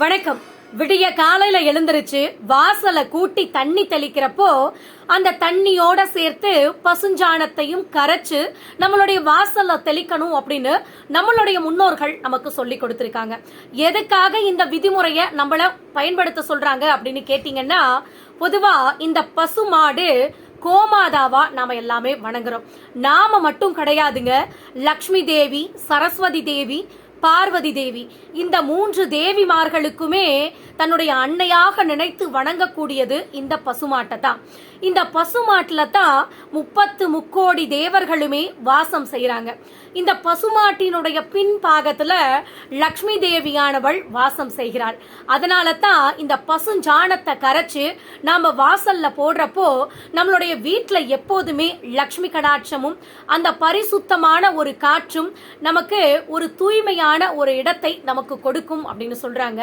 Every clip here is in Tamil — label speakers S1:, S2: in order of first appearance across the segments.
S1: வணக்கம். விடிய காலையில எழுந்திருச்சு வாசல கூட்டி தண்ணி தெளிக்கிறப்போ அந்த தண்ணியோட சேர்த்து பசுஞ்சாணத்தையும் கரைச்சு நம்மளுடைய வாசல்ல தெளிக்கணும் அப்படின்னு நம்மளுடைய முன்னோர்கள் நமக்கு சொல்லி கொடுத்திருக்காங்க. எதுக்காக இந்த விதிமுறையை நம்மள பயன்படுத்த சொல்றாங்க அப்படின்னு கேட்டீங்கன்னா, பொதுவா இந்த பசு மாடு கோமாதாவா நாம எல்லாமே வணங்குறோம். நாம மட்டும் கிடையாதுங்க. லக்ஷ்மி தேவி, சரஸ்வதி தேவி, பார்வதி தேவி, இந்த 3 தேவிமார்களுக்குமே தன்னுடைய அன்னையாக நினைத்து வணங்கக்கூடியது இந்த பசுமாட்டை தான். இந்த பசுமாட்டில தான் 30 முக்கோடி தேவர்களுமே வாசம் செய்யறாங்க. இந்த பசுமாட்டினுடைய பின்பாகத்துல லக்ஷ்மி தேவியானவள் வாசம் செய்கிறாள். அதனால தான் இந்த பசுஞ்சாணத்தை கரைச்சு நாம வாசல்ல போடுறப்போ நம்மளுடைய வீட்டுல எப்போதுமே லக்ஷ்மி கடாட்சமும் அந்த பரிசுத்தமான ஒரு காற்றும் நமக்கு ஒரு தூய்மையான ஒரு இடத்தை நமக்கு கொடுக்கும் அப்படின்னு சொல்றாங்க.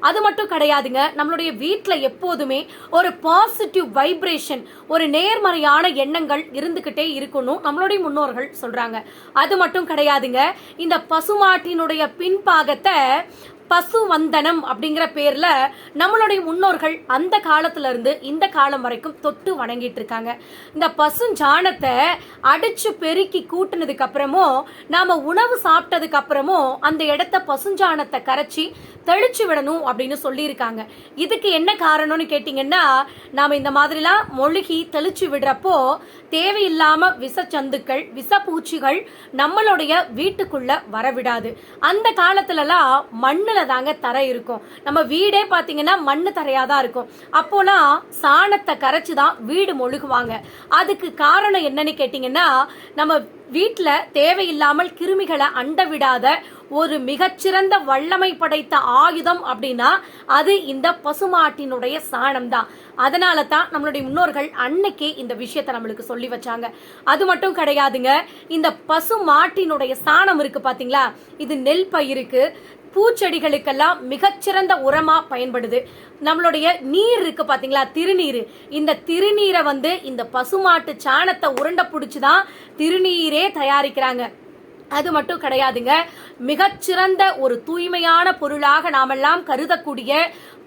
S1: அது மட்டும் கிடையாதுங்க, நம்மளுடைய வீட்டுல எப்போதுமே ஒரு பாசிட்டிவ் வைப்ரேஷன், ஒரு நேர்மறையான எண்ணங்கள் இருந்துகிட்டே இருக்கணும் நம்மளுடைய முன்னோர்கள் சொல்றாங்க. அது மட்டும் கிடையாதுங்க, இந்த பசுமாட்டினுடைய பின்பாகத்தை பசுவந்தனம் அப்படிங்கிற பேர்ல நம்மளுடைய முன்னோர்கள் அந்த காலத்துல இருந்து இந்த காலம் வரைக்கும் தொட்டு வணங்கிட்டு இருக்காங்க. இந்த பசுஞ்சாணத்தை அடிச்சு பெருக்கி கூட்டினதுக்கு அப்புறமும் நாம உணவு சாப்பிட்டதுக்கு அப்புறமும் அந்த இடத்த பசுஞ்சாணத்தை கரைச்சி தெளிச்சு விடணும் அப்படின்னு சொல்லியிருக்காங்க. இதுக்கு என்ன காரணம்னு கேட்டீங்கன்னா, நாம இந்த மாதிரிலாம் மொழிகி தெளிச்சு விடுறப்போ தேவையில்லாம விஷச்சந்துக்கள், விஷப்பூச்சிகள் நம்மளுடைய வீட்டுக்குள்ள வரவிடாது. அந்த காலத்துலலாம் மண்ணுல தாங்க தரை இருக்கும். நம்ம வீடே பாத்தீங்கன்னா மண்ணு தரையாதான் இருக்கும். அப்போலாம் சாணத்தை கரைச்சுதான் வீடு மொழுகுவாங்க. அதுக்கு காரணம் என்னன்னு கேட்டீங்கன்னா, நம்ம வீட்டுல தேவையில்லாமல் கிருமிகளை அண்ட விடாத ஒரு மிகச்சிறந்த வல்லமை படைத்த ஆயுதம் அப்படின்னா அது இந்த பசுமாட்டினுடைய சாணம் தான். அதனால தான் நம்மளுடைய முன்னோர்கள் அன்னைக்கு இந்த விஷயத்தை நம்மளுக்கு சொல்லி வச்சாங்க. அது மட்டும் கிடையாதுங்க, இந்த பசு மாட்டினுடைய சாணம் இருக்கு பாத்தீங்களா, இது நெல் பயிருக்கு, பூச்செடிகளுக்கெல்லாம் மிகச்சிறந்த உரமா பயன்படுது. நம்மளுடைய நீர் இருக்கு பாத்தீங்களா, திருநீர், இந்த திருநீரை இந்த பசுமாட்டு சாணத்தை உருண்டை பிடிச்சுதான் திருநீரே தயாரிக்கிறாங்க. அது மட்டும் கிடையாதுங்க, மிகச்சிறந்த ஒரு தூய்மையான பொருளாக நாமெல்லாம் கருதக்கூடிய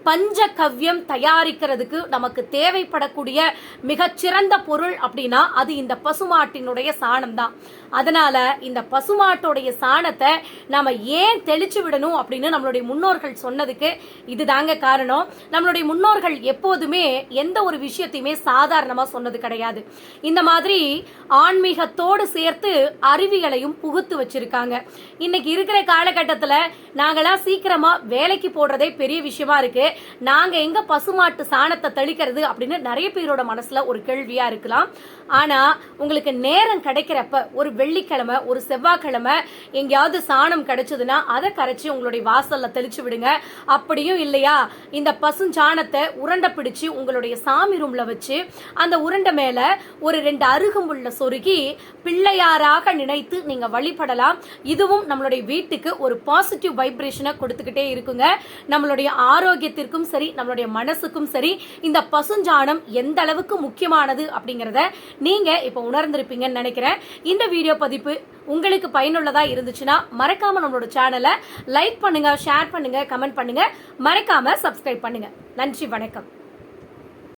S1: பஞ்சகவ்யம் தயாரிக்கிறதுக்கு நமக்கு தேவைப்படக்கூடிய மிகச்சிறந்த பொருள் அப்படின்னா அது இந்த பசுமாட்டினுடைய சாணம் தான். அதனால இந்த பசுமாட்டோடைய சாணத்தை நாம ஏன் தெளிச்சு விடணும் அப்படின்னு நம்மளுடைய முன்னோர்கள் சொன்னதுக்கு இதுதாங்க காரணம். நம்மளுடைய முன்னோர்கள் எப்போதுமே எந்த ஒரு விஷயத்தையுமே சாதாரணமா சொன்னது கிடையாது. இந்த மாதிரி ஆன்மீகத்தோடு சேர்த்து அறிவியலையும் புகுத்து வச்சிருக்காங்க. இன்னைக்கு இருக்கிற காலகட்டத்துல நாங்கெல்லாம் சீக்கிரமா வேலைக்கு போடுறதே பெரிய விஷயமா இருக்கு. நாங்க எங்க பசுமாட்டு சாணத்தை தெளிக்கிறது அப்படின்னு நிறைய பேரோட மனசுல ஒரு கேள்வியா இருக்கலாம். ஆனா உங்களுக்கு நேரம் கிடைக்கிறப்ப ஒரு வெள்ளிக்கிழமை, ஒரு செவ்வாய்க்கிழமை எங்கேயாவது சாணம் கிடைச்சதுன்னா அதை கரைச்சி உங்களுடைய வாசல்ல தெளிச்சு விடுங்க. அப்படியும் இல்லையா, இந்த பசுஞ்சாணத்தை உருண்டை பிடிச்சு உங்களுடைய சாமி ரூம்ல வச்சு அந்த உருண்டை மேல ஒரு 2 அருகம்புல்ல சொருகி பிள்ளையாராக நினைத்து நீங்க வழிபடலாம். இதுவும் நம்மளுடைய வீட்டுக்கு ஒரு பாசிட்டிவ் வைப்ரேஷனை கொடுத்துக்கிட்டே இருக்குங்க. நம்மளுடைய ஆரோக்கியத்திற்கும் சரி, நம்மளுடைய மனசுக்கும் சரி இந்த பசுஞ்சாணம் எந்த அளவுக்கு முக்கியமானது அப்படிங்கறத நீங்க இப்ப உணர்ந்திருப்பீங்கன்னு நினைக்கிறேன். இந்த வீடியோ பதிப்பு உங்களுக்கு பயனுள்ளதா இருந்துச்சுன்னா மறக்காம நம்மளோட சேனலை லைக் பண்ணுங்க, ஷேர் பண்ணுங்க, கமெண்ட் பண்ணுங்க, மறக்காம சப்ஸ்கிரைப் பண்ணுங்க. நன்றி, வணக்கம்.